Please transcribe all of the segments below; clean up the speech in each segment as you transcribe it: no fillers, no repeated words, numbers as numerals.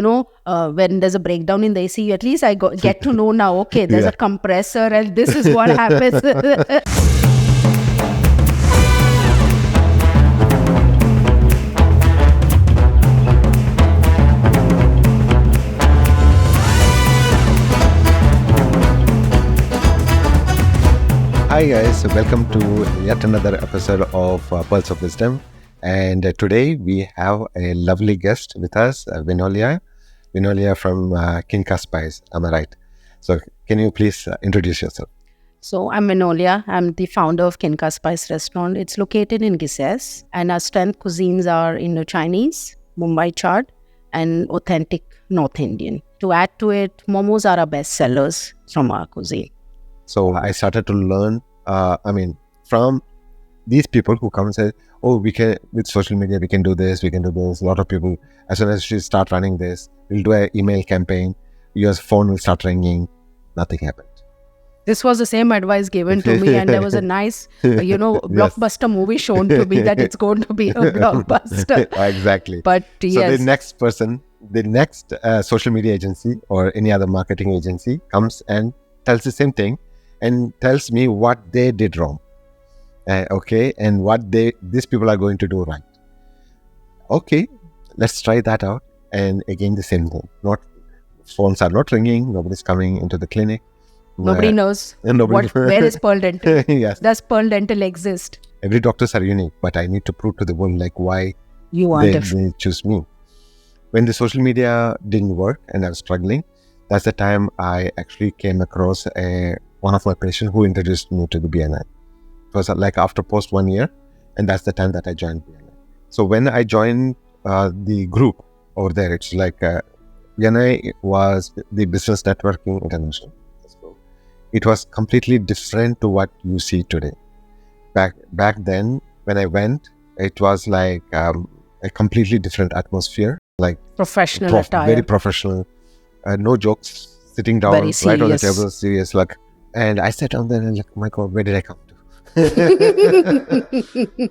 when there's a breakdown in the AC, at least I get to know now, okay, there's a compressor and this is what happens. Hi guys, welcome to yet another episode of Pearls of Wisdom. And today we have a lovely guest with us, Vinolia from Kinka Spice. Am I right? So can you please introduce yourself? So I'm Vinolia. I'm the founder of Kinka Spice Restaurant. It's located in Al-Qusais, and our strength cuisines are Indo-Chinese, Mumbai chaat, and authentic North Indian. To add to it, momos are our best sellers from our cuisine. So I started to learn, from these people who come and say, oh, we can, with social media, we can do this, we can do this. A lot of people, as soon as you start running this, we'll do an email campaign, your phone will start ringing. Nothing happened. This was the same advice given to me, and there was a nice, blockbuster movie shown to me that it's going to be a blockbuster. Exactly. But yes. So the next social media agency or any other marketing agency comes and tells the same thing and tells me what they did wrong. And what these people are going to do right. Okay, let's try that out. And again, the same thing. Phones are not ringing. Nobody's coming into the clinic. Nobody knows where is Pearl Dental. Yes. Does Pearl Dental exist? Every doctors are unique, but I need to prove to the world why they choose me. When the social media didn't work and I was struggling, that's the time I actually came across one of my patients who introduced me to the BNI. It was after post 1 year, and that's the time that I joined BNI. So when I joined the group over there, it's BNI was the Business Networking International. It was completely different to what you see today. Back then, when I went, it was a completely different atmosphere. Professional attire. Very professional. No jokes, sitting down right on the table, serious. And I sat down there and oh my God, where did I come to?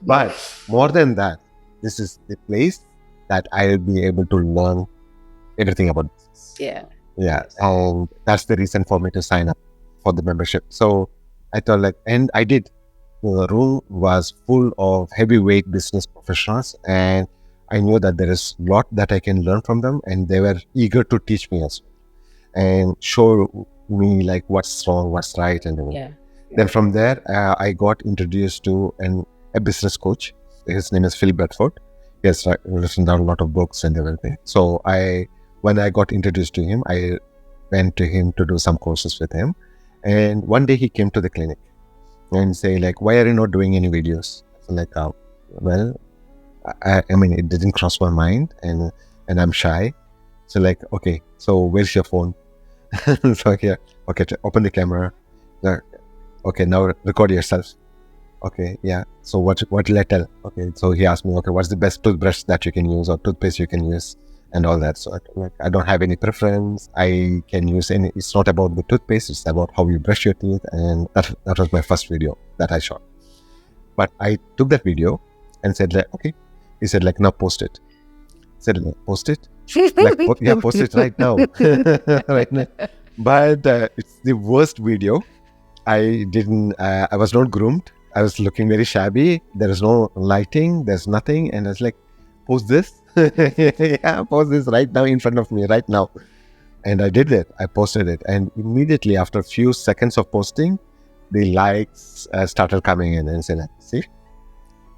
But more than that, this is the place that I'll be able to learn everything about business. Yeah. And that's the reason for me to sign up for the membership. So I thought and I did. The room was full of heavyweight business professionals, and I knew that there is a lot that I can learn from them, and they were eager to teach me as well and show me what's wrong, what's right, and everything. Yeah. Then from there, I got introduced to a business coach. His name is Phil Bedford. He has written down a lot of books and everything. So when I got introduced to him, I went to him to do some courses with him. And one day he came to the clinic and say why are you not doing any videos? So it didn't cross my mind, and I'm shy. So okay, so where's your phone? So here, okay, open the camera. Okay, now record yourself. Okay, yeah. So what will I tell? Okay, so he asked me, okay, what's the best toothbrush that you can use or toothpaste you can use and all that. So I don't have any preference. I can use any. It's not about the toothpaste. It's about how you brush your teeth. And that was my first video that I shot. But I took that video and said okay. He said now post it. I said post it. Post it right now. Right now. But it's the worst video. I was not groomed. I was looking very shabby. There is no lighting. There's nothing. And I was post this. Yeah, post this right now in front of me, right now. And I did it. I posted it. And immediately after a few seconds of posting, the likes started coming in and said, see,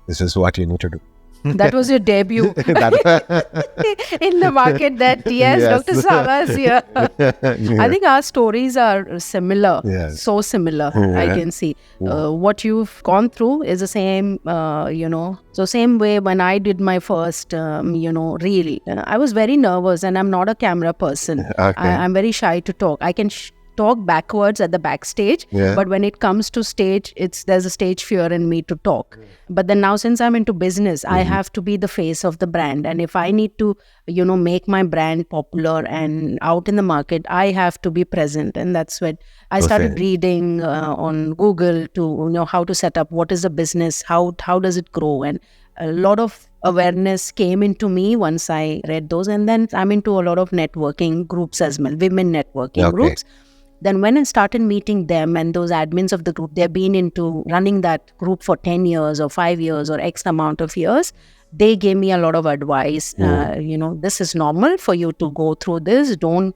this is what you need to do. That was your debut in the market yes, Dr. Salah is here. I think our stories are similar, so similar, I can see. What you've gone through is the same, so same way when I did my first, really. I was very nervous and I'm not a camera person. Okay. I'm very shy to talk. I can talk backwards at the backstage, but when it comes to stage, there's a stage fear in me to talk. But then now, since I'm into business, I have to be the face of the brand, and if I need to make my brand popular and out in the market, I have to be present. And that's when I started reading on Google to how to set up, what is a business, how does it grow, and a lot of awareness came into me once I read those. And then I'm into a lot of networking groups as well, women networking groups. Then when I started meeting them and those admins of the group, they've been into running that group for 10 years or 5 years or X amount of years. They gave me a lot of advice. This is normal for you to go through this. Don't,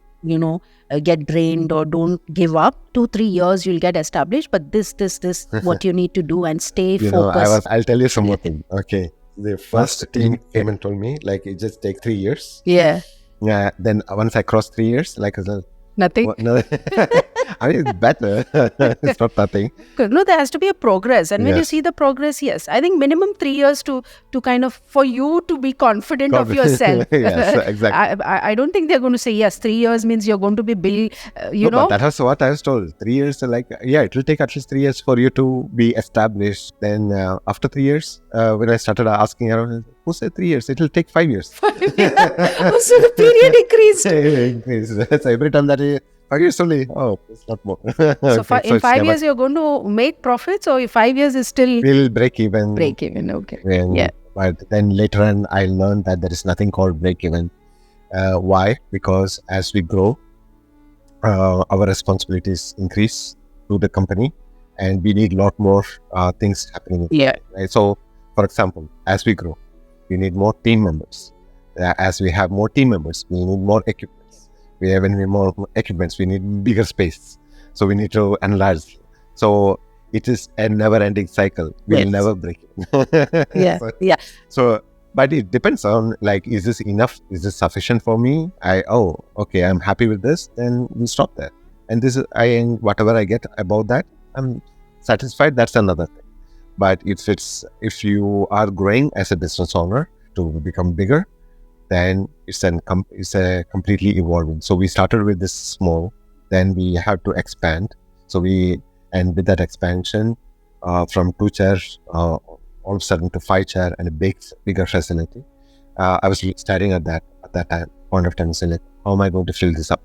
get drained or don't give up. 2-3 years you'll get established. But this, what you need to do and stay focused. I'll tell you some more thing. Okay. The first team came and told me, like, it just take 3 years. Yeah. Yeah. Then once I crossed 3 years, like, nothing. No, I mean, it's better. It's not nothing. No, there has to be a progress. And when you see the progress, yes. I think minimum 3 years to kind of, for you to be confident of yourself. Yes, exactly. I don't think they're going to say, yes, 3 years means you're going to be big, But that was what I was told. 3 years, it will take at least 3 years for you to be established. Then after 3 years, when I started asking around, who said 3 years? It will take 5 years. 5 years. So the period increased. So every time that 5 years only, it's not more. So in 5 years, you're going to make profits, or 5 years is still... We'll break even. Break even, okay. Yeah. But then later on, I learned that there is nothing called break even. Why? Because as we grow, our responsibilities increase to the company, and we need a lot more things happening. Yeah. Right? So, for example, as we grow, we need more team members. As we have more team members, we need more equipment. When we have more equipments, we need bigger space. So we need to enlarge. So it is a never-ending cycle. We'll never break it. Yeah. So, but it depends on, is this enough? Is this sufficient for me? I'm happy with this. Then we stop there. And whatever I get about that, I'm satisfied. That's another thing. But if you are growing as a business owner to become bigger, then it's a completely evolving. So we started with this small, then we have to expand. And with that expansion, from 2 chairs, all of a sudden to 5 chair and a bigger facility. I was staring at that point of time and saying, how am I going to fill this up?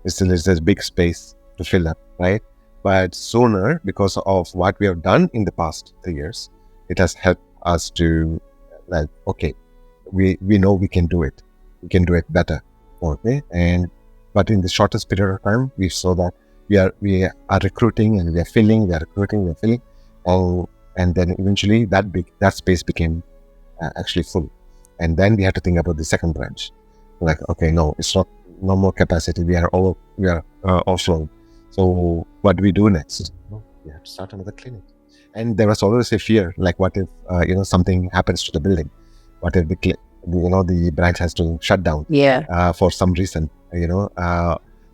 There's a big space to fill up, right? But sooner, because of what we have done in the past 3 years, it has helped us to, we know we can do it. We can do it better. Okay. But in the shortest period of time, we saw that we are recruiting and we are filling, and then eventually that space became actually full. And then we had to think about the second branch. It's not, no more capacity. We are offload. So what do we do next? We have to start another clinic. And there was always a fear, what if something happens to the building? What if the branch has to shut down for some reason?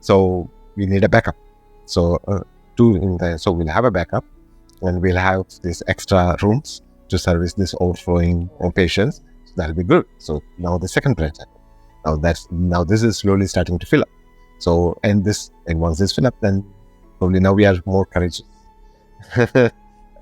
So we need a backup. So we'll have a backup, and we'll have these extra rooms to service this overflowing patients. So that'll be good. So now the second branch. Now this is slowly starting to fill up. So and once this fill up, then probably now we are more courageous,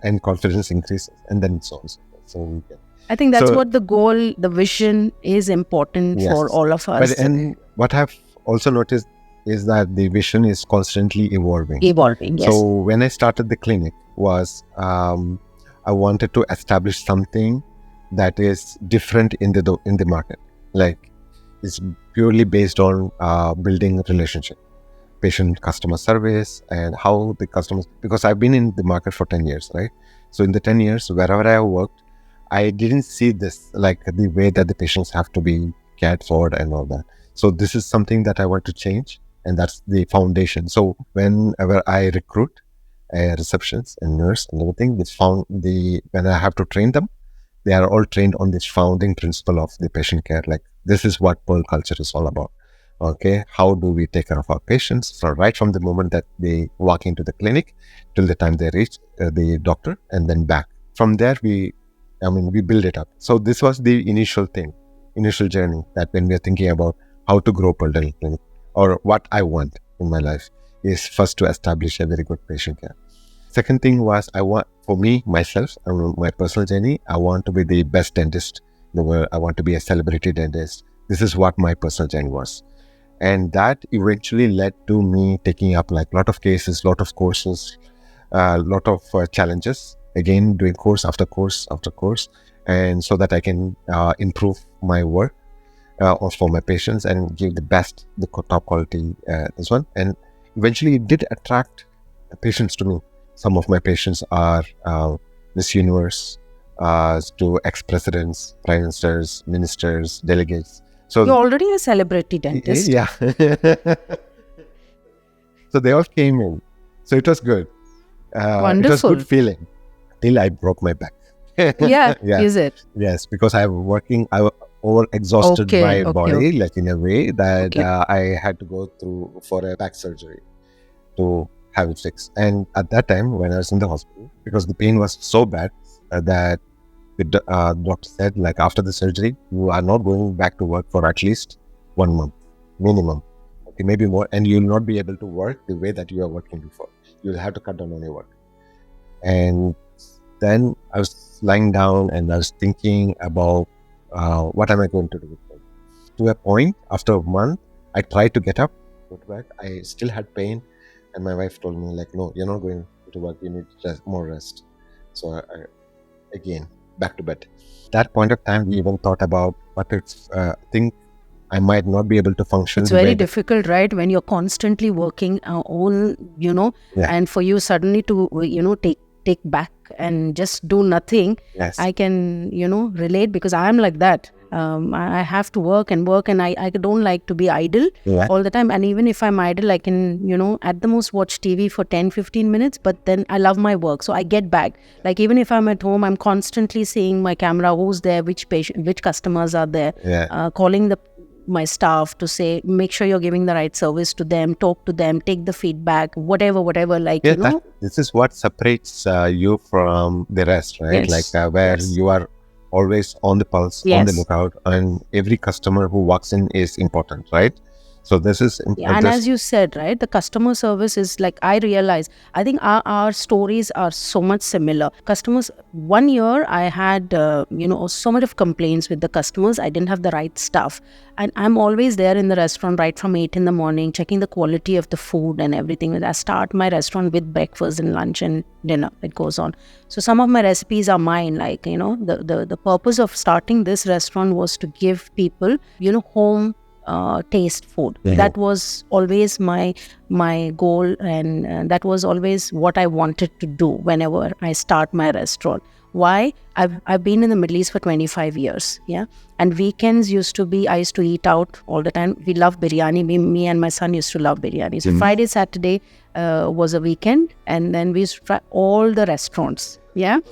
and confidence increases, and then so on. So we can. I think that's what the goal, the vision is important for all of us. And what I've also noticed is that the vision is constantly evolving. Yes. So when I started the clinic I wanted to establish something that is different in the market. It's purely based on building a relationship, patient customer service, and how the customers, because I've been in the market for 10 years, right? So in the 10 years, wherever I have worked, I didn't see this, the way that the patients have to be cared for and all that. So this is something that I want to change, and that's the foundation. So whenever I recruit receptionists and nurse and everything, when I have to train them, they are all trained on this founding principle of the patient care. This is what Pearl culture is all about. Okay, how do we take care of our patients right from the moment that they walk into the clinic till the time they reach the doctor, and then back. From there, we build it up. So this was the initial journey, that when we are thinking about how to grow Pearl Dental Clinic, or what I want in my life, is first to establish a very good patient care. Second thing was, for me, myself, my personal journey, I want to be the best dentist in the world. I want to be a celebrity dentist. This is what my personal journey was. And that eventually led to me taking up a lot of cases, lot of courses, lot of challenges. Again, doing course after course after course. and so that I can improve my work for my patients and give the top quality this one. And eventually it did attract patients to me. Some of my patients are Miss Universe, to ex-presidents, prime ministers, ministers, delegates. So you're already a celebrity dentist. Yeah. So they all came in. So it was good. Wonderful. It was good feeling till I broke my back. Yeah. Is it? Yes, because I was over-exhausted my body, like in a way that I had to go through for a back surgery to have it fixed. And at that time, when I was in the hospital, because the pain was so bad that the doctor said, like, after the surgery, you are not going back to work for at least 1 month, minimum. Okay, maybe more, and you will not be able to work the way that you were working before. You will have to cut down on your work. And then I was lying down and I was thinking about what am I going to do with it. To a point, after a month, I tried to get up, go to work. I still had pain, and my wife told me, like, no, you're not going to work. You need more rest. So I again, back to bed. At that point of time, we even thought about what it's think I might not be able to function. It's very difficult, right? When you're constantly working and for you suddenly to, take back and just do nothing. Yes. I can, relate, because I am like that. I have to work and I don't like to be idle all the time. And even if I'm idle, I can, at the most watch TV for 10-15 minutes, but then I love my work. So I get back. Like, even if I'm at home, I'm constantly seeing my camera, who's there, which patient, which customers are there, calling my staff to say, make sure you're giving the right service to them, talk to them, take the feedback, whatever, this is what separates you from the rest, right? Yes. Like where you are always on the pulse, on the lookout, and every customer who walks in is important, right? So this is and as you said, right, the customer service is like, I realize, I think our stories are so much similar. Customers, 1 year I had so much of complaints with the customers. I didn't have the right stuff, and I'm always there in the restaurant right from 8 in the morning, checking the quality of the food and everything. I start my restaurant with breakfast and lunch and dinner. It goes on. So some of my recipes are mine. Like, the purpose of starting this restaurant was to give people home taste food. That was always my goal, and that was always what I wanted to do whenever I start my restaurant. Why? I've been in the Middle East for 25 years, and weekends I used to eat out all the time. We love biryani. Me and my son used to love biryani. So Friday, Saturday was a weekend, and then we used to try all the restaurants, and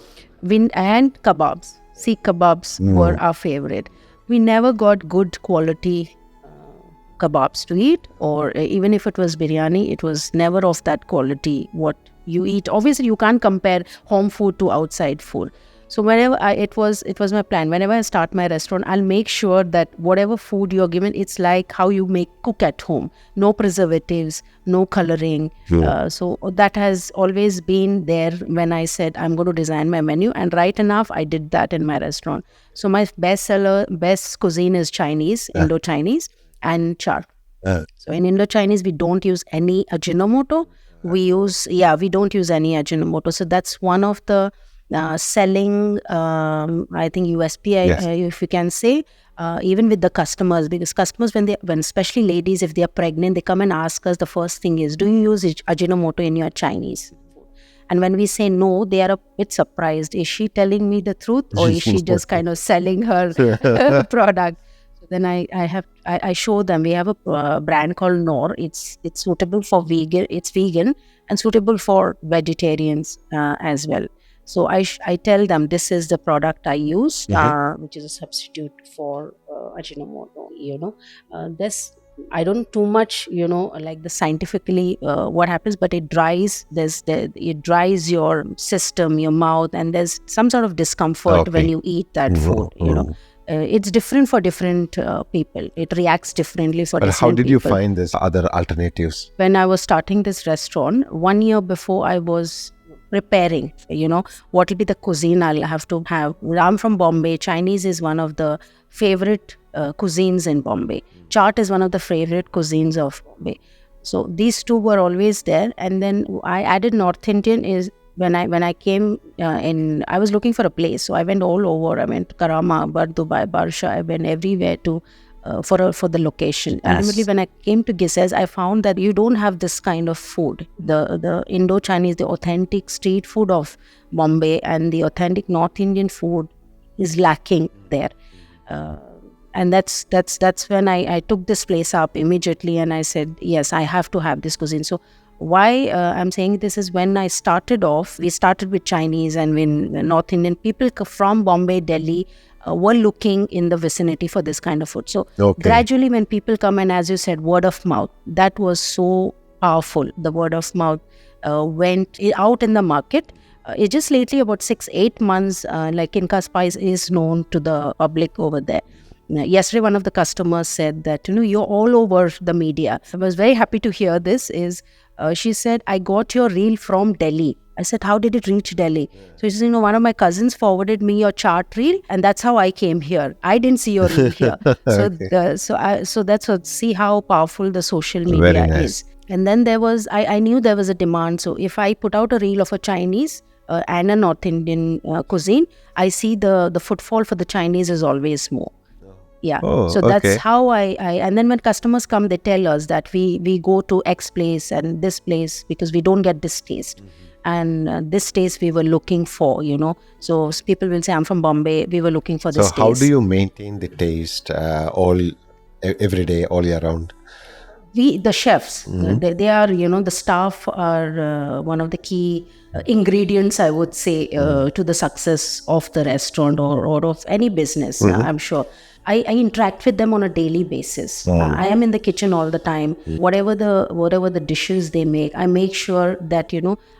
kebabs. Sikh kebabs were our favorite. We never got good quality kebabs to eat, or even if it was biryani, it was never of that quality what you eat. Obviously you can't compare home food to outside food. So whenever it was my plan, whenever I start my restaurant, I'll make sure that whatever food you're given, it's like how you cook at home. No preservatives, no coloring. So that has always been there when I said I'm going to design my menu, and right enough I did that in my restaurant. So my best cuisine is Chinese, Indo-Chinese and char. So in Indo-Chinese, we don't use any Ajinomoto. We don't use any Ajinomoto. So that's one of the selling, I think, USP, if you can say, even with the customers, because customers, when especially ladies, if they are pregnant, they come and ask us, the first thing is, do you use Ajinomoto in your Chinese food? And when we say no, they are a bit surprised. Is she telling me the truth, or is she just kind of selling her product? Then I show them. We have a brand called Noor. It's suitable for vegan. It's vegan and suitable for vegetarians as well. So I tell them, this is the product I use, which is a substitute for Ajinomoto. This I don't too much, like the scientifically what happens, but it dries. It dries your system, your mouth, and there's some sort of discomfort when you eat that food. It's different for different people. It reacts differently for different people. But how did you find this other alternatives? When I was starting this restaurant, 1 year before, I was preparing, what will be the cuisine I'll have to have. I'm from Bombay. Chinese is one of the favorite cuisines in Bombay. Chaat is one of the favorite cuisines of Bombay. So these two were always there. And then I added North Indian. when I came I was looking for a place. So I went all over. I went to Karama, Dubai, Barsha. I went everywhere to for the location. Ultimately, when I came to Gises, I found that you don't have this kind of food. The Indo-Chinese, the authentic street food of Bombay and the authentic North Indian food is lacking there. And that's when I took this place up immediately, and I said, yes, I have to have this cuisine. So why I'm saying this is when I started off, we started with Chinese, and when North Indian people from Bombay, Delhi were looking in the vicinity for this kind of food. So gradually when people come, and as you said, word of mouth, that was so powerful. The word of mouth went out in the market. It's just lately about 6-8 months, like Kinka Spice is known to the public over there. Yesterday, one of the customers said that, you're all over the media. I was very happy to hear this. She said, I got your reel from Delhi. I said, how did it reach Delhi? So she said, one of my cousins forwarded me your chart reel, and that's how I came here. I didn't see your reel here. So that's what, see how powerful the social media is. And then there was, I knew there was a demand. So if I put out a reel of a Chinese and a North Indian cuisine, I see the footfall for the Chinese is always more. Yeah. So that's how I and then when customers come, they tell us that we go to X place and this place because we don't get this taste. And this taste we were looking for, So people will say, I'm from Bombay, we were looking for this taste. So how do you maintain the taste every day, all year round? The chefs, they are, the staff are one of the key ingredients, I would say, to the success of the restaurant or of any business, I'm sure. I interact with them on a daily basis. I am in the kitchen all the time. Whatever the dishes they make, I make sure that,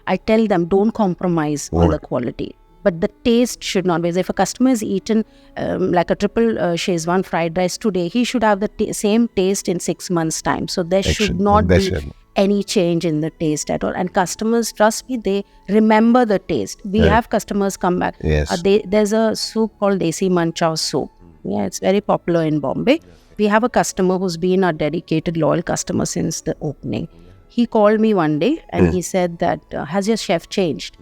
I tell them, don't compromise on the quality. But the taste should not be. If a customer has eaten like a triple Szechuan fried rice today, he should have the same taste in 6 months' time. So there should not be any change in the taste at all. And customers, trust me, they remember the taste. We have customers come back. Yes. There's a soup called Desi Manchow soup. Yeah, it's very popular in Bombay. We have a customer who's been a dedicated, loyal customer since the opening. He called me one day and he said that, has your chef changed?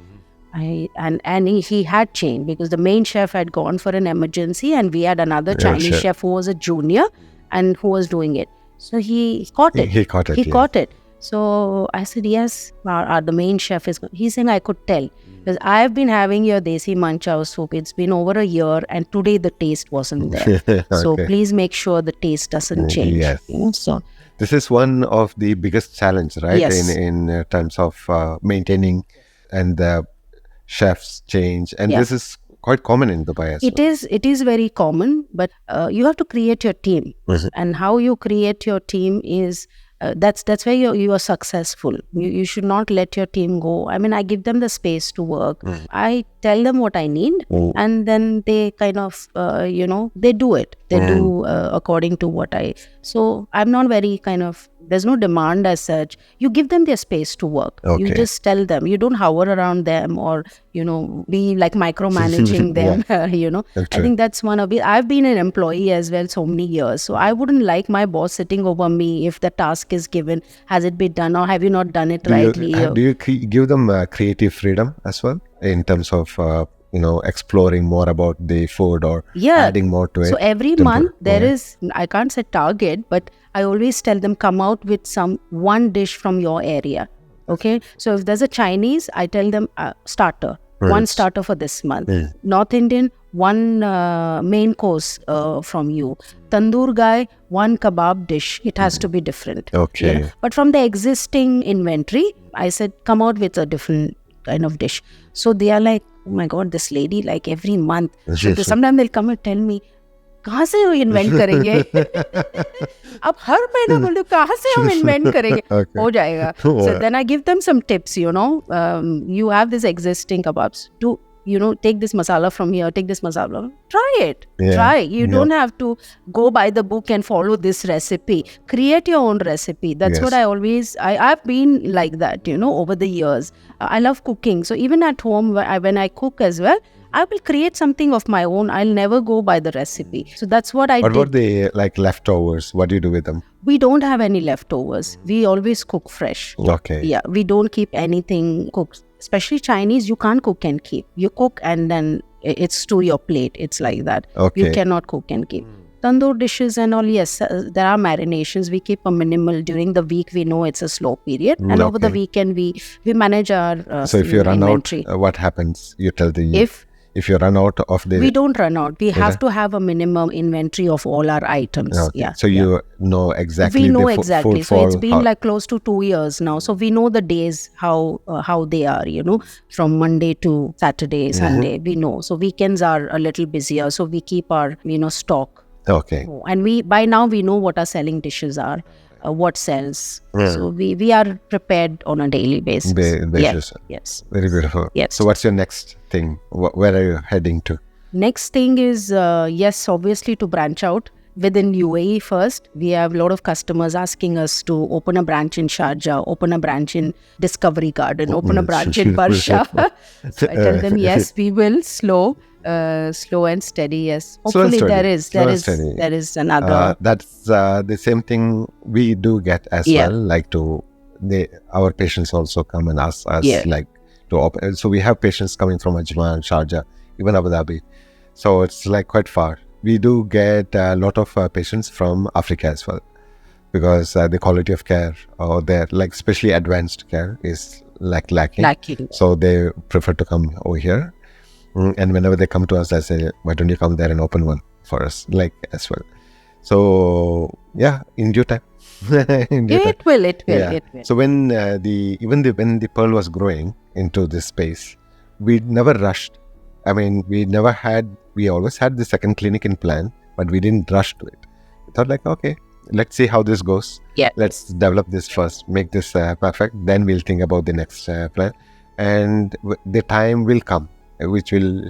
And he had changed because the main chef had gone for an emergency, and we had another Chinese chef who was a junior and who was doing it. So he caught it. He caught it. So I said, yes, the main chef is. He's saying, I could tell. Because I've been having your Desi Manchow soup. It's been over a year, and today the taste wasn't there. So please make sure the taste doesn't change. Yes. So this is one of the biggest challenge, right? Yes. In terms of maintaining and the chefs change. And this is quite common in Dubai as well. It is very common, but you have to create your team. And how you create your team is that's where you are successful. You should not let your team go. I mean, I give them the space to work. I tell them what I need, and then they kind of, they do it. They do according to what so I'm not very there's no demand as such. You give them their space to work. You just tell them. You don't hover around them or, be like micromanaging them, I think that's one of it. I've been an employee as well so many years. So I wouldn't like my boss sitting over me if the task is given. Has it been done or have you not done it rightly? Do you give them creative freedom as well in terms of exploring more about the food or adding more to it? So every month there is, I can't say target, but I always tell them, come out with one dish from your area. Okay. So if there's a Chinese, I tell them starter, one starter for this month. North Indian, one main course from you. Tandoor guy, one kebab dish. It has to be different. Okay. Yeah? But from the existing inventory, I said, come out with a different kind of dish. So they are like, oh my God, this lady, like every month. So sometimes they'll come and tell me, कहाँ से हम invent करेंगे? अब हर महीना बोल दो कहाँ से हम इन्वेंट करेंगे? हो जाएगा. So then I give them some tips. You have this existing kebabs. Take this masala from here, take this masala. Try it. Try. You don't have to go by the book and follow this recipe. Create your own recipe. That's what I've been like that, over the years. I love cooking. So even at home, when I cook as well, I will create something of my own. I'll never go by the recipe. So that's what I did. What about the leftovers? What do you do with them? We don't have any leftovers. We always cook fresh. Okay. Yeah, we don't keep anything cooked. especially Chinese, you can't cook and keep. You cook and then it's to your plate. It's like that. Okay. You cannot cook and keep. Tandoor dishes and all, yes, there are marinations. We keep a minimal. During the week, we know it's a slow period. And over the weekend, we manage our So if you run inventory. out, what happens? You tell the... If you run out of the... We don't run out. We have to have a minimum inventory of all our items. Okay. Yeah. So you know exactly... We know exactly. Food So it's been like close to 2 years now. So we know the days, how they are, from Monday to Saturday, Sunday, we know. So weekends are a little busier. So we keep our, stock. Okay. And by now we know what our selling dishes are. What sells. So we are prepared on a daily basis. Yes. Very beautiful. Yes. So what's your next thing? Where are you heading to? Next thing is, yes, obviously to branch out. Within UAE first, we have a lot of customers asking us to open a branch in Sharjah, open a branch in Discovery Garden, open a branch in Barsha. So I tell them, yes, we will. Slow and steady, yes. Hopefully there is another. That's the same thing we do get as well. Like our patients also come and ask us like to open. So we have patients coming from Ajman, Sharjah, even Abu Dhabi. So it's like quite far. We do get a lot of patients from Africa as well, because the quality of care there, like especially advanced care, is like lacking. So they prefer to come over here. And whenever they come to us, I say, why don't you come there and open one for us, like as well. So yeah, in due time. It will. So when the Pearl was growing into this space, we never rushed. I mean, we always had the second clinic in plan, but we didn't rush to it. We thought like, okay, let's see how this goes. Yeah. Let's develop this first, make this perfect. Then we'll think about the next plan. And the time will come, which will...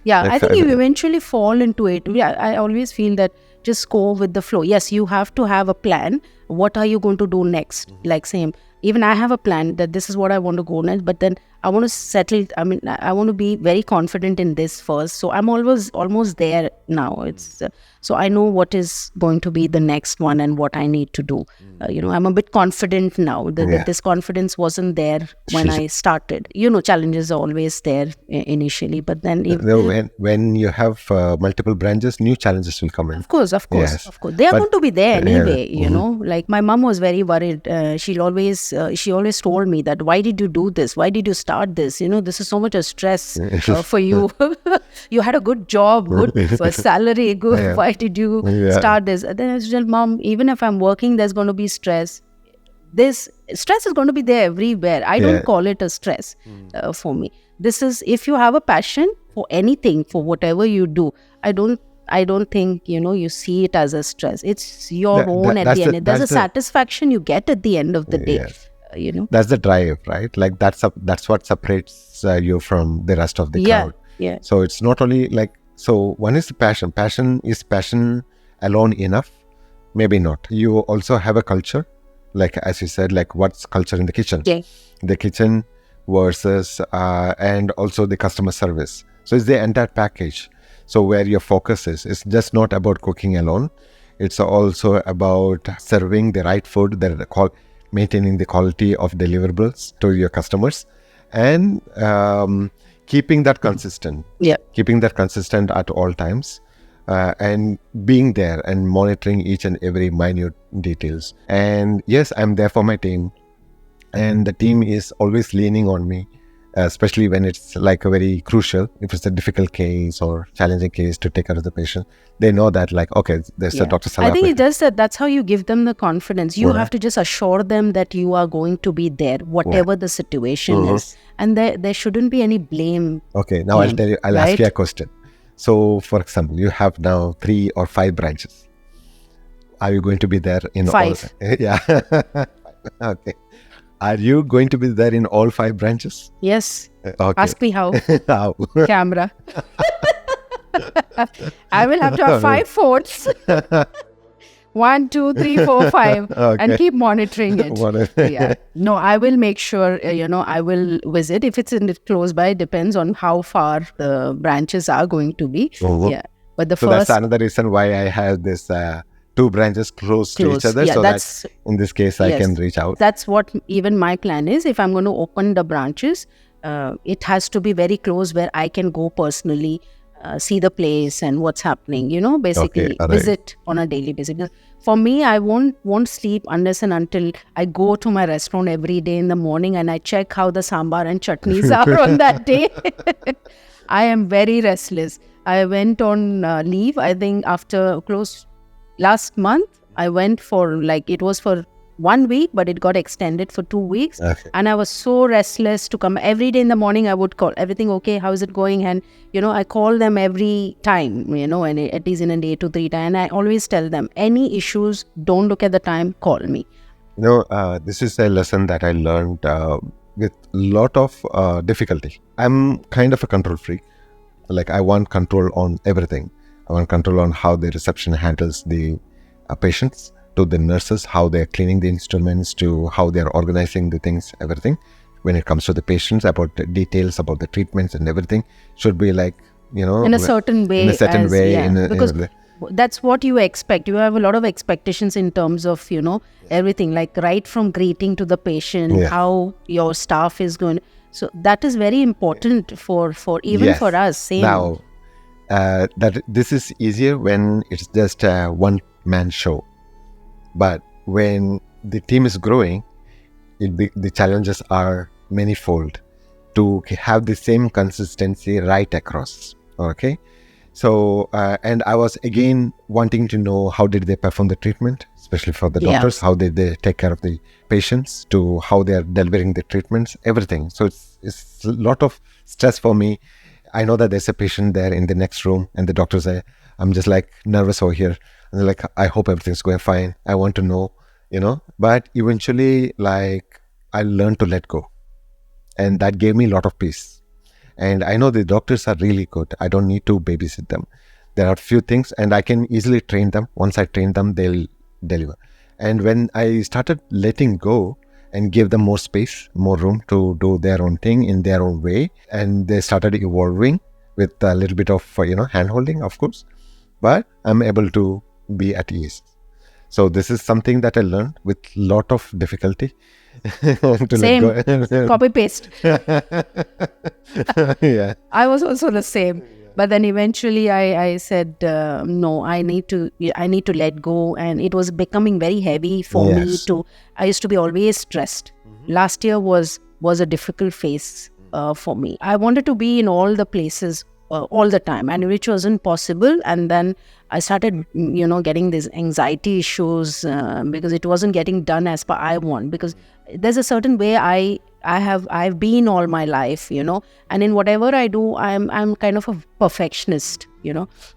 Yeah, I think you eventually fall into it. I always feel that just go with the flow. Yes, you have to have a plan. What are you going to do next? Like same. Even I have a plan that this is what I want to go next, but then I want to settle. I mean, I want to be very confident in this first. So I'm almost there now. It's so I know what is going to be the next one and what I need to do. I'm a bit confident now. That this confidence wasn't there when I started. Challenges are always there initially, but then when you have multiple branches, new challenges will come in. Of course. They are going to be there anyway. Like my mom was very worried. She always told me that, why did you do this? Why did you start this? This is so much of stress for you. You had a good job, good salary, good. Yeah. Why did you start this? And then I said, Mom, even if I'm working, there's going to be stress. This stress is going to be there everywhere. I don't call it a stress for me. This is, if you have a passion for anything, for whatever you do, I don't think, you see it as a stress. It's your own at the end. There's a satisfaction you get at the end of the day. Yes. That's the drive, right? Like that's what separates you from the rest of the crowd. Yeah. So it's not only like, so one is the passion. Is passion alone enough? Maybe not. You also have a culture, like as you said, like what's culture in the kitchen? Yeah. The kitchen versus and also the customer service. So it's the entire package. So where your focus is, it's just not about cooking alone. It's also about serving the right food, maintaining the quality of deliverables to your customers, and keeping that consistent. Yeah. Keeping that consistent at all times, and being there and monitoring each and every minute details. And yes, I'm there for my team, and the team is always leaning on me. Especially when it's like a very crucial, if it's a difficult case or challenging case to take care of the patient, they know that like, okay, there's a Dr. Salah. I think it does that. That's how you give them the confidence. You have to just assure them that you are going to be there, whatever the situation is. And there shouldn't be any blame. Okay, now I'll ask you a question. So for example, you have now 3 or 5 branches. Are you going to be there in 5? All? Yeah. Okay. Are you going to be there in all 5 branches? Yes. Okay. Ask me how. How? Camera. I will have to have 5 phones. 1, 2, 3, 4, 5. Okay. And keep monitoring it. Yeah. No, I will make sure, I will visit. If it's close by, depends on how far the branches are going to be. Yeah. But so that's another reason why I have this... 2 branches close to each other, so that in this case I can reach out. That's what even my plan is. If I'm going to open the branches, it has to be very close where I can go personally, see the place and what's happening, basically visit on a daily basis. Because for me, I won't sleep unless and until I go to my restaurant every day in the morning and I check how the sambar and chutneys are on that day. I am very restless. I went on leave, I think after last month. I went for it was for 1 week, but it got extended for 2 weeks. Okay. And I was so restless to come. Every day in the morning, I would call, everything okay? How is it going? And, I call them every time, and at least in a day, 2-3 times. And I always tell them, any issues, don't look at the time, call me. This is a lesson that I learned with a lot of difficulty. I'm kind of a control freak. Like, I want control on everything. I want control on how the reception handles the patients, to the nurses, how they're cleaning the instruments, to how they're organizing the things, everything. When it comes to the patients, about the details, about the treatments and everything, should be like, in a certain way. Because that's what you expect. You have a lot of expectations in terms of, everything, like right from greeting to the patient, how your staff is going. So that is very important for even for us. Same. Now, that this is easier when it's just a one-man show. But when the team is growing, the challenges are manifold to have the same consistency right across. Okay. So, and I was again wanting to know how did they perform the treatment, especially for the doctors, how did they take care of the patients, to how they are delivering the treatments, everything. So it's a lot of stress for me. I know that there's a patient there in the next room and the doctors are, I'm just like nervous over here. And they're like, I hope everything's going fine. I want to know, but eventually, like, I learned to let go. And that gave me a lot of peace. And I know the doctors are really good. I don't need to babysit them. There are few things and I can easily train them. Once I train them, they'll deliver. And when I started letting go and give them more space, more room to do their own thing in their own way, and they started evolving with a little bit of, hand-holding, of course, but I'm able to be at ease. So this is something that I learned with lot of difficulty. Same. Copy paste. Yeah. I was also the same. But then eventually I said, no, I need to let go. And it was becoming very heavy for me I used to be always stressed. Last year was a difficult phase for me. I wanted to be in all the places all the time, and which wasn't possible. And then I started, getting these anxiety issues because it wasn't getting done as per I want. Because there's a certain way I've been all my life, and in whatever I do, I'm kind of a perfectionist.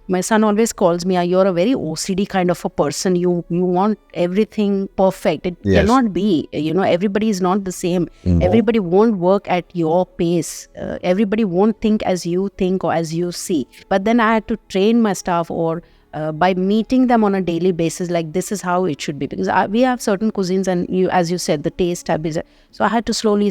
My son always calls me, you're a very OCD kind of a person. You want everything perfect. It cannot be. Everybody is not the same. Everybody won't work at your pace. Everybody won't think as you think or as you see. But then I had to train my staff, or by meeting them on a daily basis, like this is how it should be, because we have certain cuisines, and as you said, the taste habits. So I had to slowly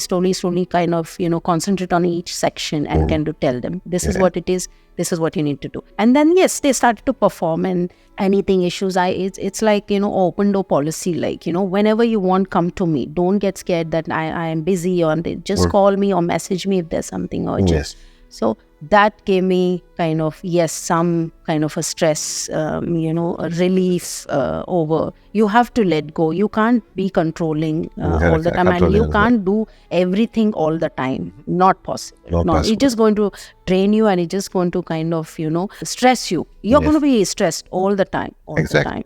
kind of concentrate on each section and kind of tell them this is what it is, this is what you need to do. And then yes, they started to perform. And anything issues, it's like open door policy, like whenever you want, come to me. Don't get scared that I am busy, or just call me or message me if there's something urgent. So that gave me kind of, some kind of a stress, a relief over. You have to let go. You can't be controlling all the time, and you can't do everything all the time. Not possible. It's just going to drain you, and it's just going to kind of, stress you. You're going to be stressed all the time. Exactly.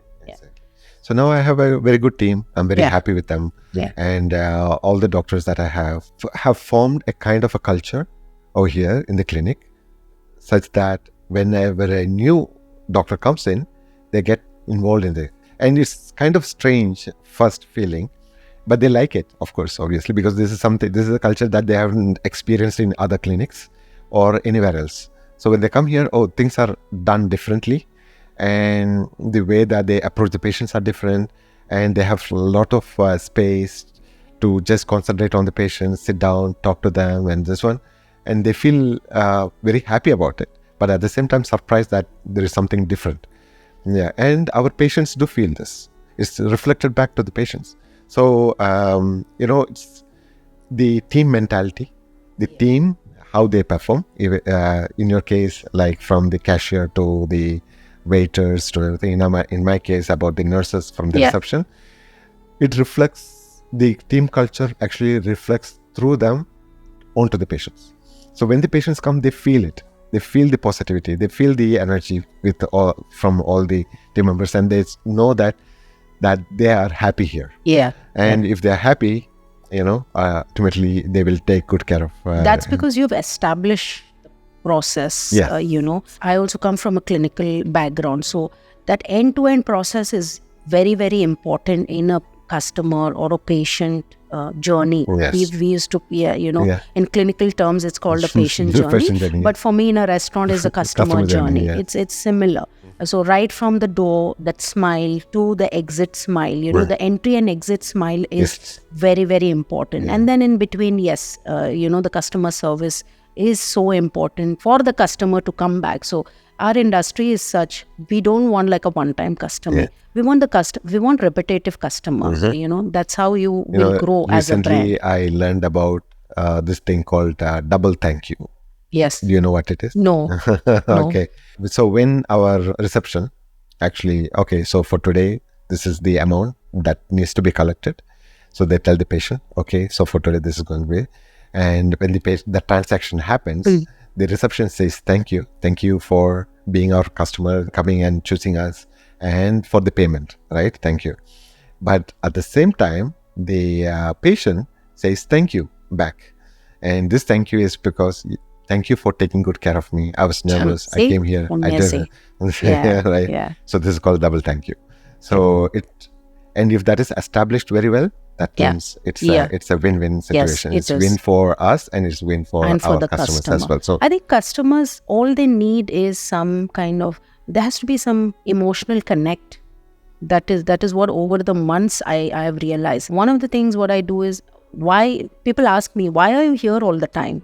So now I have a very good team. I'm very happy with them. And all the doctors that I have formed a kind of a culture over here in the clinic, such that whenever a new doctor comes in, they get involved in it. And it's kind of strange first feeling, but they like it, of course, obviously, because this is a culture that they haven't experienced in other clinics or anywhere else. So when they come here, things are done differently, and the way that they approach the patients are different, and they have a lot of space to just concentrate on the patients, sit down, talk to them, and this one. And they feel very happy about it, but at the same time surprised that there is something different. And our patients do feel this. It's reflected back to the patients. So, it's the team mentality the team, how they perform. In your case, like from the cashier to the waiters to everything. In my case, about the nurses from the reception, it reflects, the team culture actually reflects through them onto the patients. So when the patients come, they feel it. They feel the positivity. They feel the energy from all the team members, and they know that they are happy here. Yeah. And if they are happy, ultimately they will take good care of. That's because you've established the process. I also come from a clinical background, so that end-to-end process is very, very important in a customer or a patient journey. Yes. We used to, in clinical terms, it's called a patient journey. But for me, in a restaurant, is a customer journey. It's similar. So right from the door, that smile to the exit smile, the entry and exit smile is very, very important. And then in between, the customer service is so important for the customer to come back. So our industry is such, we don't want like a one-time customer. We want we want repetitive customers. That's how you will grow as a brand. Recently, I learned about this thing called double thank you. Yes. Do you know what it is? No. Okay. So when our reception actually, so for today, this is the amount that needs to be collected. So they tell the patient, so for today, this is going to be. And when the transaction happens, the reception says, thank you for being our customer, coming and choosing us, and for the payment, right? Thank you. But at the same time, the patient says thank you back. And this thank you is because thank you for taking good care of me. I was nervous. I came here. I did it. Right? Yeah. So this is called double thank you. So and if that is established very well, that means it's a win-win situation. Yes, it's win for us and it's win for our customers as well. So I think customers, all they need is some kind of, there has to be some emotional connect. That is what over the months I have realized. One of the things what I do is, why people ask me, why are you here all the time?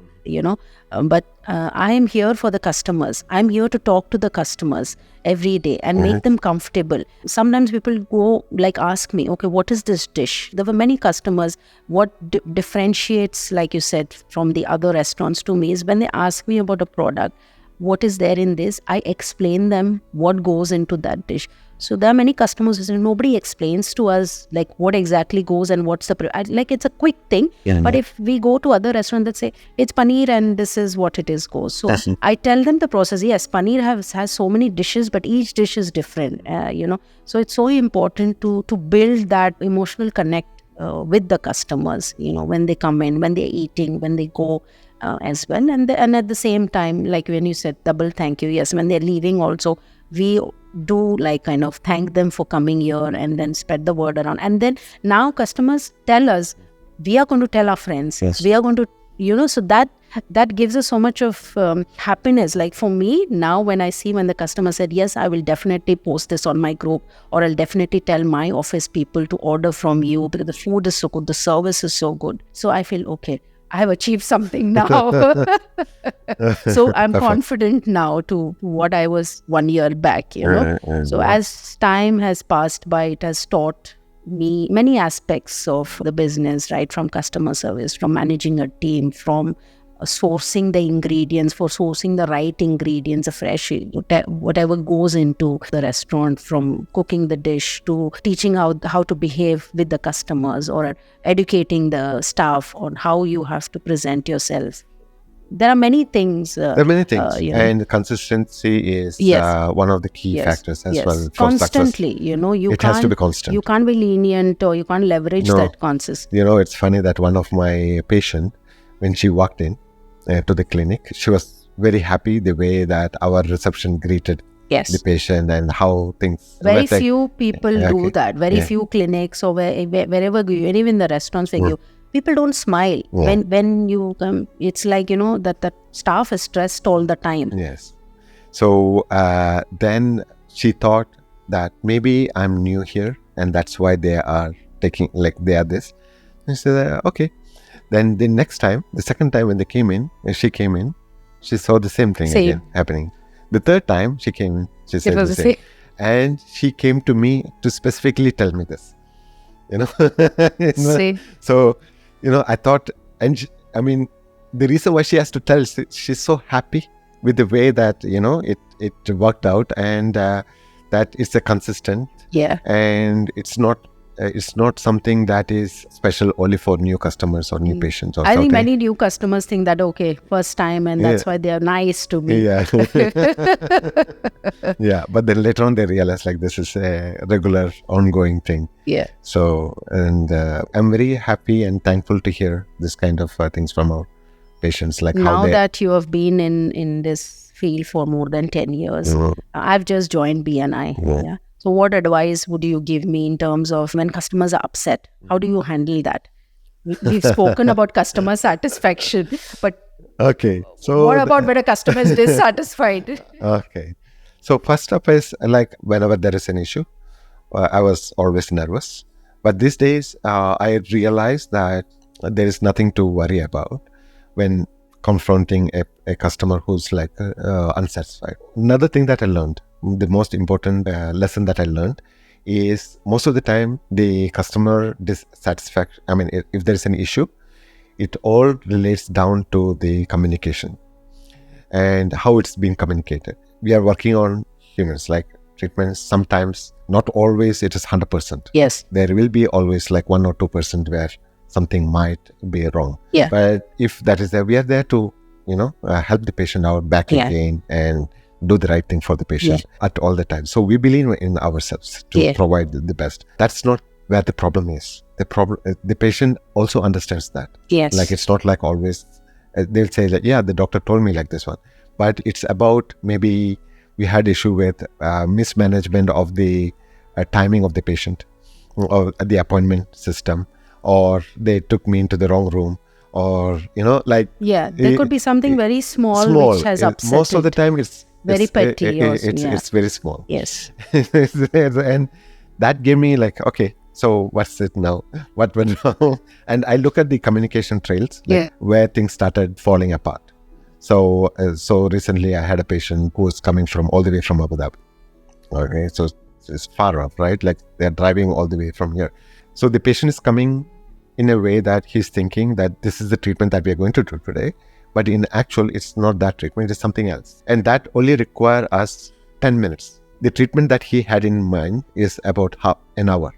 But I am here for the customers. I'm here to talk to the customers every day and make them comfortable. Sometimes people go ask me, okay, what is this dish? There were many customers. What differentiates, like you said, from the other restaurants to me is when they ask me about a product, what is there in this? I explain them what goes into that dish. So there are many customers who say, nobody explains to us what exactly goes and what's the it's a quick thing. But if we go to other restaurants that say it's paneer and this is what it is goes. So I tell them the process. Yes, paneer has so many dishes, but each dish is different. So it's so important to build that emotional connect with the customers. When they come in, when they're eating, when they go. As well, and at the same time, like when you said double thank you, yes, when they're leaving also, we do kind of thank them for coming here and then spread the word around. And then now customers tell us, we are going to tell our friends, we are going to, so that gives us so much of happiness. Like for me now, when I see when the customer said, yes, I will definitely post this on my group, or I'll definitely tell my office people to order from you because the food is so good, the service is so good. So I feel, okay, I have achieved something now. So I'm confident now to what I was 1 year back, So as time has passed by, it has taught me many aspects of the business, right? From customer service, from managing a team, from sourcing the ingredients, for sourcing the right ingredients, fresh, whatever goes into the restaurant, from cooking the dish to teaching how to behave with the customers, or educating the staff on how you have to present yourself. There are many things. And consistency is one of the key factors as well. For constantly, success. It has to be constant. You can't be lenient, or you can't leverage that consistency. It's funny that one of my patients, when she walked in to the clinic, she was very happy the way that our reception greeted the patient and how things. Very few people do that. Very few clinics or wherever you, and even the restaurants where you, people don't smile when you come. It's like that staff is stressed all the time. Yes. So then she thought that maybe I'm new here and that's why they are taking they are this. And she said, okay. Then the second time when she came in, she saw the same thing again happening. The third time she came in, she said the same. And she came to me to specifically tell me this. See. So, I thought, the reason why she has to tell, she's so happy with the way that, it worked out, and that it's a consistent. Yeah. And it's not something that is special only for new customers or new patients or I something. think many new customers think that, okay, first time, and that's why they're nice to me. Yeah. Yeah. But then later on they realize like this is a regular ongoing thing. Yeah. So, and I'm very happy and thankful to hear this kind of things from our patients. Like now that you have been in this field for more than 10 years, I've just joined BNI. Yeah. So what advice would you give me in terms of when customers are upset? How do you handle that? We've spoken about customer satisfaction, but okay. So what about when a customer is dissatisfied? Okay. So first up is like whenever there is an issue, I was always nervous. But these days, I realized that there is nothing to worry about when confronting a customer who's like unsatisfied. Another thing that I learned, the most important lesson that I learned is most of the time the customer dissatisfaction, I mean, if there is an issue, it all relates down to the communication and how it's been communicated. We are working on humans, like treatments. Sometimes, not always, it is 100%. Yes. There will be always like 1 or 2% where something might be wrong. Yeah. But if that is there, we are there to, help the patient out back again and do the right thing for the patient at all the time. So we believe in ourselves to provide the best. That's not where the problem is. The patient also understands that. Yes. Like it's not like always, they'll say that, yeah, the doctor told me like this one. But it's about maybe we had issue with mismanagement of the timing of the patient or the appointment system, or they took me into the wrong room, or, there could be something very small which has upset most of the time it's very petty. It's very small. Yes. And that gave me like, okay, so what's it now? What went wrong? And I look at the communication trails, where things started falling apart. So recently I had a patient who was coming from all the way from Abu Dhabi. Okay, so it's far off, right? Like they're driving all the way from here. So the patient is coming in a way that he's thinking that this is the treatment that we are going to do today. But in actual, it's not that treatment, it's something else. And that only require us 10 minutes. The treatment that he had in mind is about an hour.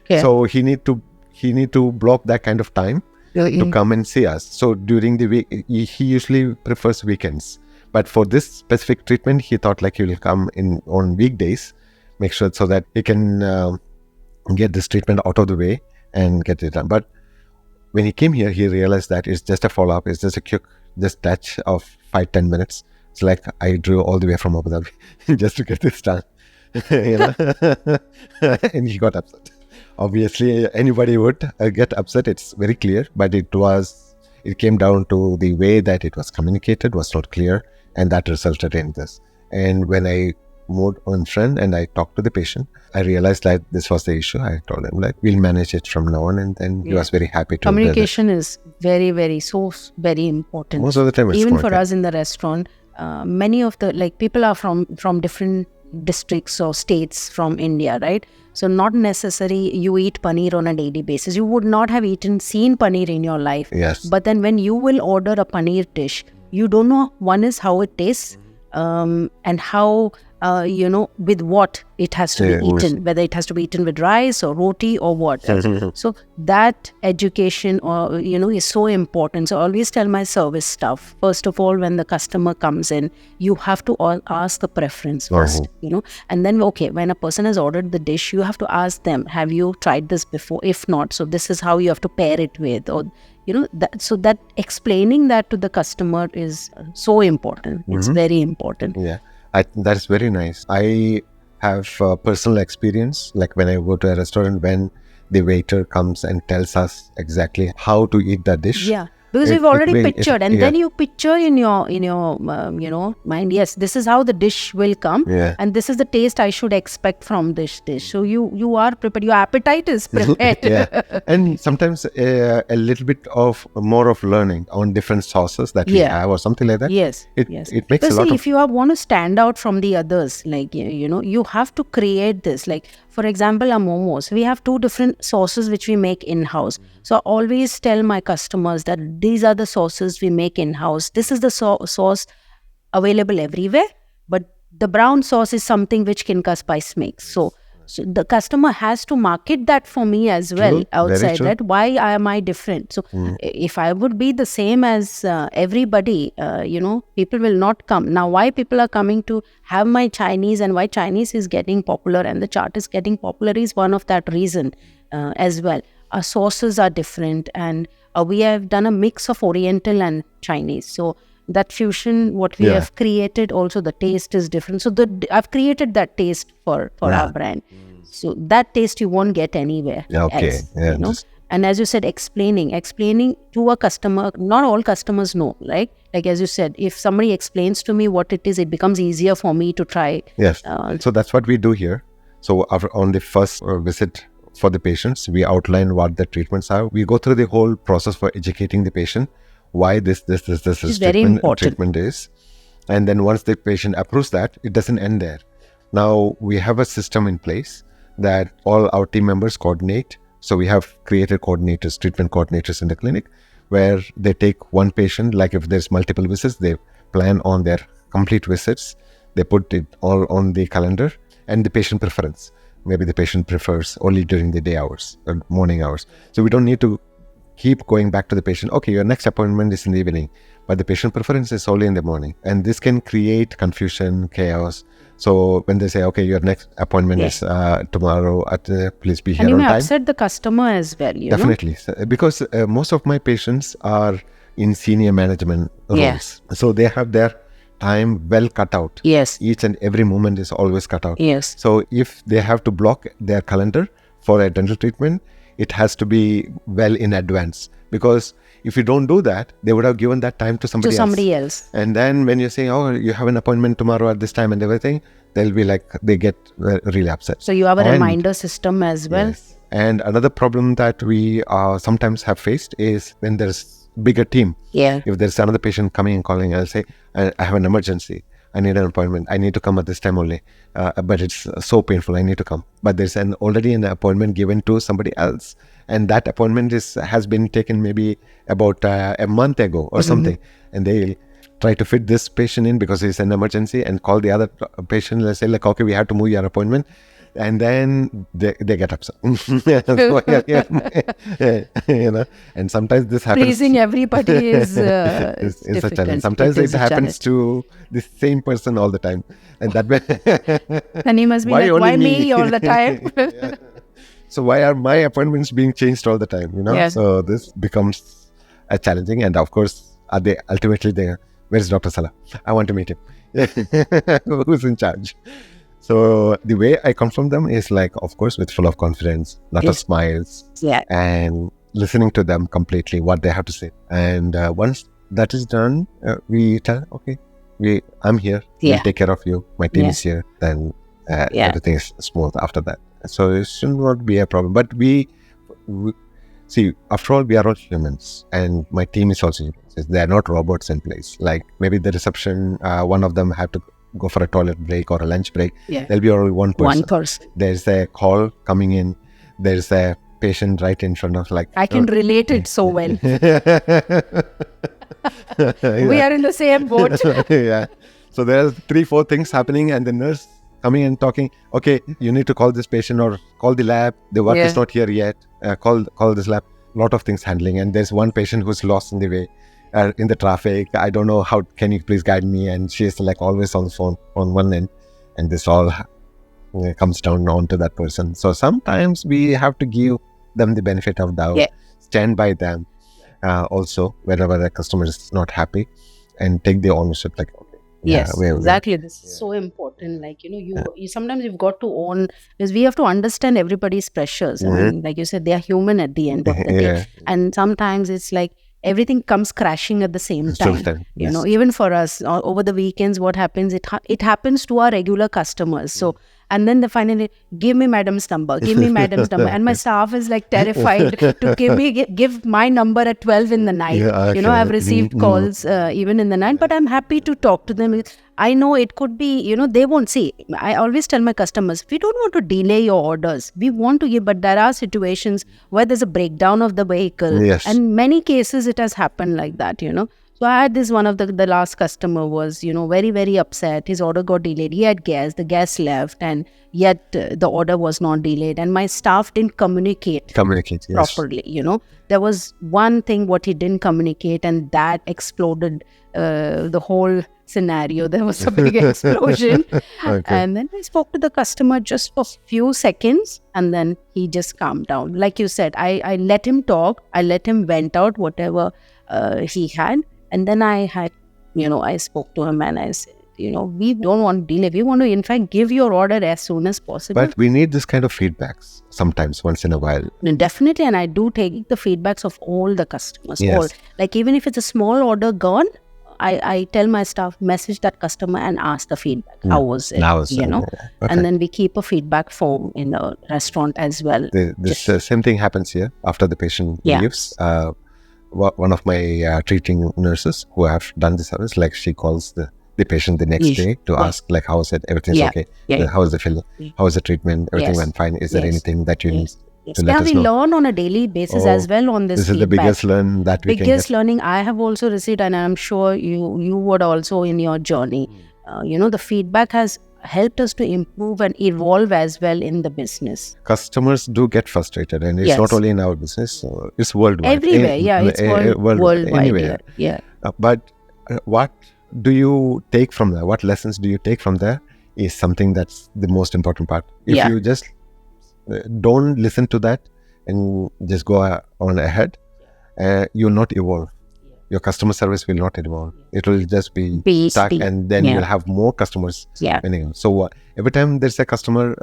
Okay. So he need to block that kind of time to come and see us. So during the week, he usually prefers weekends. But for this specific treatment, he thought like he will come in on weekdays, make sure so that he can get this treatment out of the way and get it done. But when he came here, he realized that it's just a follow-up, it's just a quick touch of 5-10 minutes. It's like I drew all the way from Abu Dhabi just to get this done. And he got upset. Obviously, anybody would get upset. It's very clear, but it came down to the way that it was communicated was not clear, and that resulted in this. And when I moved on front and I talked to the patient, I realized that this was the issue. I told him like, we'll manage it from now on, and then he was very happy to. Communication is very, very important. Most of the time, even for us in the restaurant, many of the people are from different districts or states from India, right? So not necessary you eat paneer on a daily basis. You would not have seen paneer in your life. Yes. But then when you will order a paneer dish, you don't know, one is how it tastes, and how with what it has to be eaten, whether it has to be eaten with rice or roti or what. So that education is so important. So I always tell my service staff, first of all, when the customer comes in, you have to ask the preference first, and then, okay, when a person has ordered the dish, you have to ask them, have you tried this before? If not, so this is how you have to pair it with, or so that explaining that to the customer is so important. It's very important. Yeah. That's very nice. I have personal experience, like when I go to a restaurant, when the waiter comes and tells us exactly how to eat the dish. Yeah, because we've already pictured, and then you picture in your mind, yes, this is how the dish will come, and this is the taste I should expect from this dish. So you are prepared. Your appetite is prepared. Yeah, and sometimes a little bit of more of learning on different sauces that we have or something like that. Yes, it makes a lot of. If you want to stand out from the others, like you have to create this. Like for example, our momos, we have 2 different sauces which we make in house. So I always tell my customers that these are the sauces we make in-house. This is the sauce available everywhere, but the brown sauce is something which Kinka Spice makes. So the customer has to market that for me as well outside that. Why am I different? So if I would be the same as everybody, people will not come. Now, why people are coming to have my Chinese and why Chinese is getting popular and the chaat is getting popular is one of that reason as well. Our sauces are different, and we have done a mix of Oriental and Chinese. So that fusion, what we have created, also the taste is different. So I've created that taste for our brand. So that taste you won't get anywhere else. And as you said, explaining to a customer, not all customers know, right? Like as you said, if somebody explains to me what it is, it becomes easier for me to try. Yes. So that's what we do here. So on the first visit for the patients, we outline what the treatments are. We go through the whole process for educating the patient why this is very important. Treatment is. And then once the patient approves that, it doesn't end there. Now we have a system in place that all our team members coordinate. So we have created coordinators, treatment coordinators in the clinic, where they take one patient, like if there's multiple visits, they plan on their complete visits. They put it all on the calendar and the patient preference. Maybe the patient prefers only during the day hours or morning hours. So we don't need to keep going back to the patient. Okay, your next appointment is in the evening, but the patient preference is only in the morning. And this can create confusion, chaos. So when they say, okay, your next appointment is tomorrow please be here on time. And you may upset the customer as well, Definitely. Because most of my patients are in senior management roles. So they have their time well cut out. Yes. Each and every moment is always cut out. Yes. So if they have to block their calendar for a dental treatment, it has to be well in advance, because if you don't do that, they would have given that time to somebody else. And then when you say, oh, you have an appointment tomorrow at this time and everything, they'll be like, they get really upset. So you have a reminder system as well. Yes. And another problem that we sometimes have faced is when there's bigger team. Yeah. If there's another patient coming and calling, I'll say, I have an emergency. I need an appointment. I need to come at this time only. But it's so painful. I need to come. But there's already an appointment given to somebody else. And that appointment has been taken maybe about a month ago or something. And they'll try to fit this patient in because it's an emergency and call the other patient. Let's say like, okay, we have to move your appointment. And then they get upset. And sometimes this happens. Pleasing everybody is a challenge. Sometimes it happens to the same person all the time. And that way. And he must be why me all the time? So why are my appointments being changed all the time? So this becomes a challenging. And of course, ultimately, where's Dr. Salah? I want to meet him. Who's in charge? So the way I confront them is like, of course, with full of confidence, lot of smiles, and listening to them completely, what they have to say. And once that is done, we tell, okay, I'm here. We'll take care of you. My team is here. Then everything is smooth after that. So it should not be a problem. But we see, after all, we are all humans, and my team is also humans. They are not robots in place. Like maybe the reception, one of them have to go for a toilet break or a lunch break. There'll be only one person. There's a call coming in. There's a patient right in front of I can relate it so well. We are in the same boat. So there are 3-4 things happening, and the nurse coming and talking, okay, you need to call this patient or call the lab. The work is not here yet. Call this lab. Lot of things handling. And there's one patient who's lost in the way. In the traffic, I don't know, how can you please guide me? And she's like always on the phone on one end, and this all comes down onto that person. So sometimes we have to give them the benefit of doubt, stand by them also whenever the customer is not happy, and take the ownership. Like, okay, exactly. This is so important. Like, you sometimes you've got to own, because we have to understand everybody's pressures. I mean, like you said, they are human at the end of the day, and sometimes it's like everything comes crashing at the same time. Even for us over the weekends, what happens, it happens to our regular customers. So And then they finally, give me madam's number. And my staff is like terrified to give my number at 12 in the night. I've received calls even in the night, but I'm happy to talk to them. I know it could be, they won't see. I always tell my customers, we don't want to delay your orders. We want to give, but there are situations where there's a breakdown of the vehicle. Yes. And many cases it has happened like that, So I had this one of the last customer was, very, very upset. His order got delayed. He had gas, the gas left, and yet the order was not delayed. And my staff didn't communicate properly, There was one thing what he didn't communicate, and that exploded the whole scenario. There was a big explosion. And then I spoke to the customer just for a few seconds, and then he just calmed down. Like you said, I let him talk. I let him vent out whatever he had. And then I spoke to him and I said, we don't want to delay. We want to, in fact, give your order as soon as possible. But we need this kind of feedbacks sometimes, once in a while. Definitely. And I do take the feedbacks of all the customers. Yes. Like even if it's a small order gone, I tell my staff, message that customer and ask the feedback. How was it? Okay. And then we keep a feedback form in the restaurant as well. This same thing happens here after the patient leaves. One of my treating nurses who have done this service, like she calls the patient the next day to ask like, how is it? Everything's okay. How is the feeling? How is the treatment? Everything went fine. Is there anything that you need to let us know? We learn on a daily basis as well on this feedback. This is the biggest learn that we can get. Biggest learning I have also received, and I'm sure you would also in your journey. The feedback has helped us to improve and evolve as well in the business. Customers do get frustrated, and it's not only in our business, it's worldwide. Everywhere, it's worldwide. Anywhere. But what do you take from there? What lessons do you take from there is something that's the most important part. If you just don't listen to that and just go on ahead, you'll not evolve. Your customer service will not evolve. It will just be stuck, and then you'll have more customers. So every time there's a customer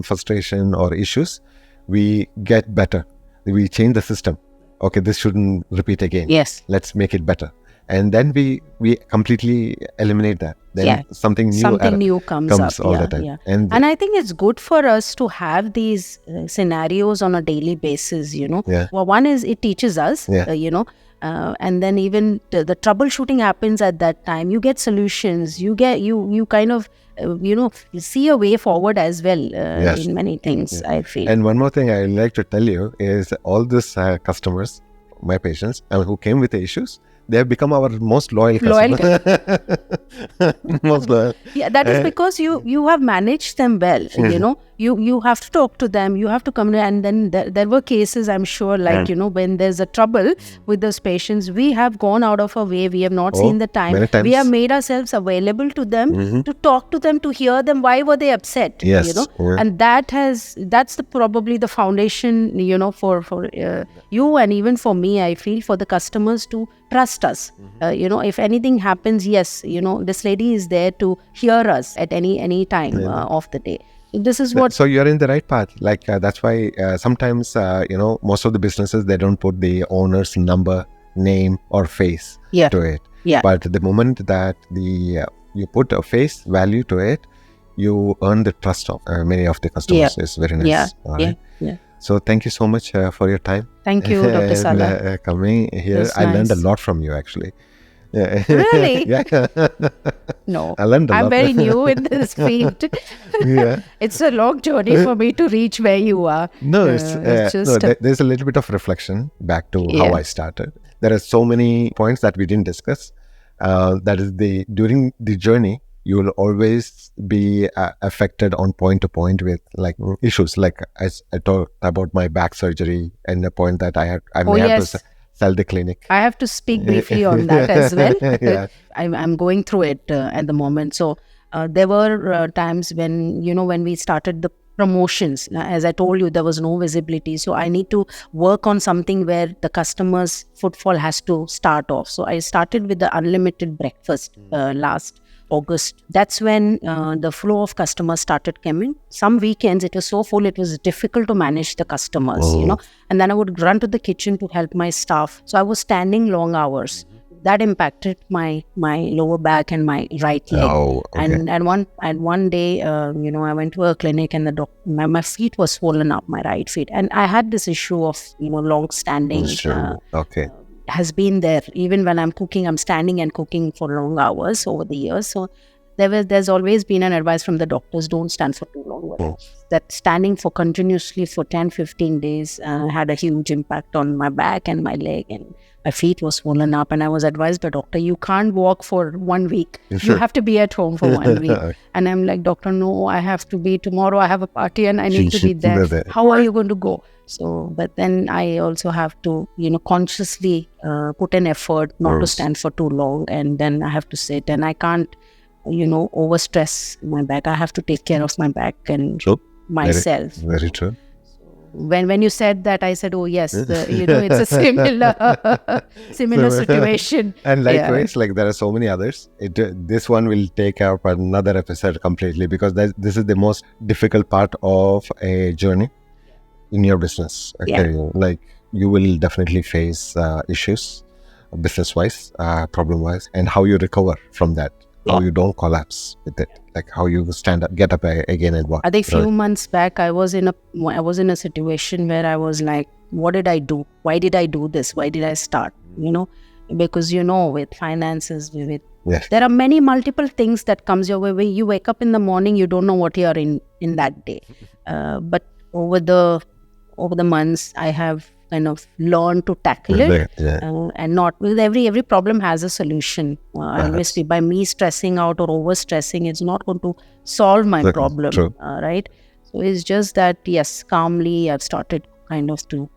frustration or issues, we get better. We change the system. Okay, this shouldn't repeat again. Let's make it better. And then we completely eliminate that. Then something new comes up all the time. And I think it's good for us to have these scenarios on a daily basis, Well, one is it teaches us, and then even the troubleshooting happens at that time. You get solutions. You kind of you see a way forward as well in many things. I feel. And one more thing I like to tell you is all these customers, my patients, who came with the issues, they have become our most loyal customers. Most loyal. That is because you have managed them well. You have to talk to them. You have to come. And then there were cases, I'm sure, like when there's a trouble with those patients, we have gone out of our way. We have not seen the time. We have made ourselves available to them to talk to them, to hear them. Why were they upset? And that's probably the foundation. For you and even for me, I feel, for the customers to trust us. If anything happens, this lady is there to hear us at any time of the day. This is what. So you're in the right path. Like that's why sometimes most of the businesses, they don't put the owner's number, name, or face to it. But the moment that you put a face value to it, you earn the trust of many of the customers. It's very nice. So thank you so much for your time. Thank you, Dr. Salah. Coming here, I learned a lot from you actually. Really? No, I learned a lot. I'm very new in this field. It's a long journey for me to reach where you are. No, there's a little bit of reflection back to how I started. There are so many points that we didn't discuss. That is during the journey, you will always be affected on point to point with like issues. Like as I talked about my back surgery and the point that I may have to sell the clinic. I have to speak briefly on that as well. I'm going through it at the moment. So there were times when we started the promotions. As I told you, there was no visibility. So I need to work on something where the customer's footfall has to start off. So I started with the unlimited breakfast last August. That's when the flow of customers started coming. Some weekends it was so full, it was difficult to manage the customers, And then I would run to the kitchen to help my staff. So I was standing long hours. that impacted my lower back and my right leg. Oh, okay. And one day, I went to a clinic, and the doctor, my feet was swollen up, my right feet, and I had this issue of long standing. Sure. Okay. Has been there. Even when I'm cooking, I'm standing and cooking for long hours over the years. So there's always been an advice from the doctors, don't stand for too long. That standing for continuously for 10-15 days had a huge impact on my back and my leg, and my feet was swollen up. And I was advised by doctor, you can't walk for 1 week. Sure. You have to be at home for 1 week. And I'm like, doctor, no, I have to be tomorrow. I have a party and I need to be there. How are you going to go? So, but then I also have to, consciously put an effort not to stand for too long. And then I have to sit, and I can't, overstress my back. I have to take care of my back and myself. Very true. When you said that, I said, oh yes, it's a similar situation. And likewise, like there are so many others. This one will take up another episode completely, because this is the most difficult part of a journey in your business. Okay? Like you will definitely face issues, business-wise, problem-wise, and how you recover from that. How you don't collapse with it, like how you stand up, get up again and walk. I think few months back, I was in a situation where I was like, what did I do? Why did I do this? Why did I start? Because with finances, there are multiple things that comes your way. When you wake up in the morning, you don't know what you are in that day. But over the months, I have kind of learn to tackle it, and not with every problem has a solution. I always say, by me stressing out or overstressing, it's not going to solve my problem, right? So it's just that, yes, calmly I've started kind of to.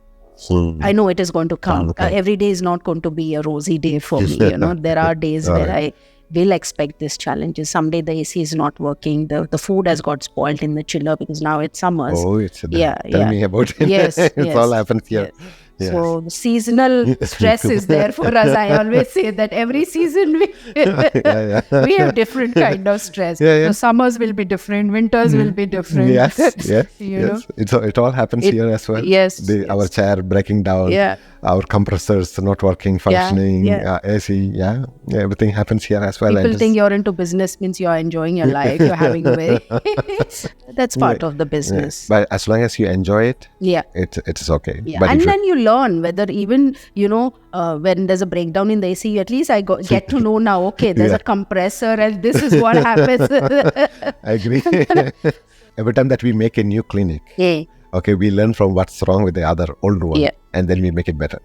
I know it is going to come. Every day is not going to be a rosy day for me. There are days where I will expect these challenges. Someday the AC is not working. The food has got spoiled in the chiller because now it's summers. Oh, tell me about it. Yes, it's all happens here. Yes. So seasonal stress is there for us. I always say that every season we have different kind of stress. So summers will be different, winters will be different. Yes. It all happens here as well. Our chair breaking down, our compressors not working, functioning, AC, everything happens here as well. People think you're into business means you're enjoying your life, you're having a very that's part of the business. But as long as you enjoy it, it's okay. But and then you learn whether even when there's a breakdown in the AC, at least I get to know now, okay, there's a compressor and this is what happens. I agree. Every time that we make a new clinic, okay, we learn from what's wrong with the other old one, and then we make it better.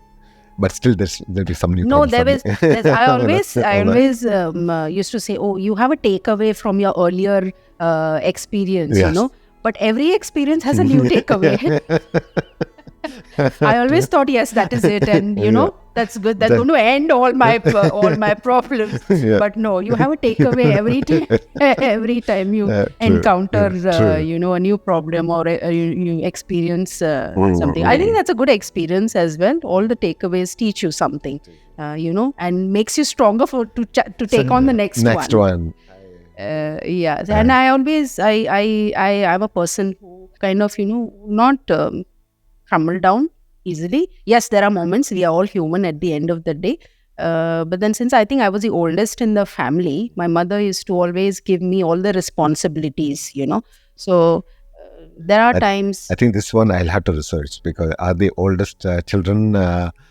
But still, there'll be some new problems. I always used to say, oh, you have a takeaway from your earlier experience, but every experience has a new takeaway. I always thought, yes, that is it, and that's good. That's going to end all my problems. But no, you have a takeaway every time you encounter a new problem or you experience something. I think that's a good experience as well. All the takeaways teach you something, and makes you stronger to take on the next one. And I always I'm a person who kind of not crumble down easily. Yes, there are moments. We are all human at the end of the day. But then since I think I was the oldest in the family, my mother used to always give me all the responsibilities, So there are times. I think this one I'll have to research, because are the oldest children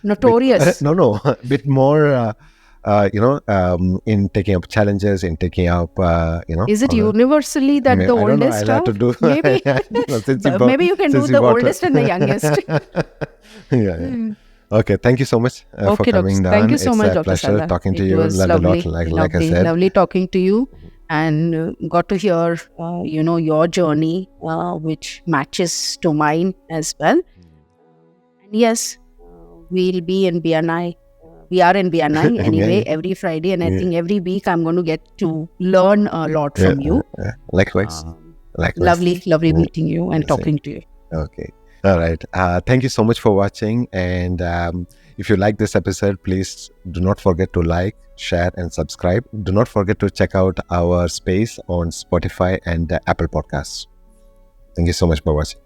notorious? A bit more, in taking up challenges, in taking up, Is it universally that the oldest I'll have to do. Maybe, maybe you can do the oldest and the youngest. Okay, thank you so much for coming down. Thank you so much, Dr. It's a pleasure Salah. talking to you. Like I said. Lovely talking to you, and got to hear, your journey, which matches to mine as well. And yes, we'll be in BNI. We are in BNI anyway, every Friday, and I think every week I'm going to get to learn a lot from you. Likewise. Lovely meeting you and talking to you. Okay. All right. Thank you so much for watching. And if you like this episode, please do not forget to like, share, and subscribe. Do not forget to check out our space on Spotify and Apple Podcasts. Thank you so much for watching.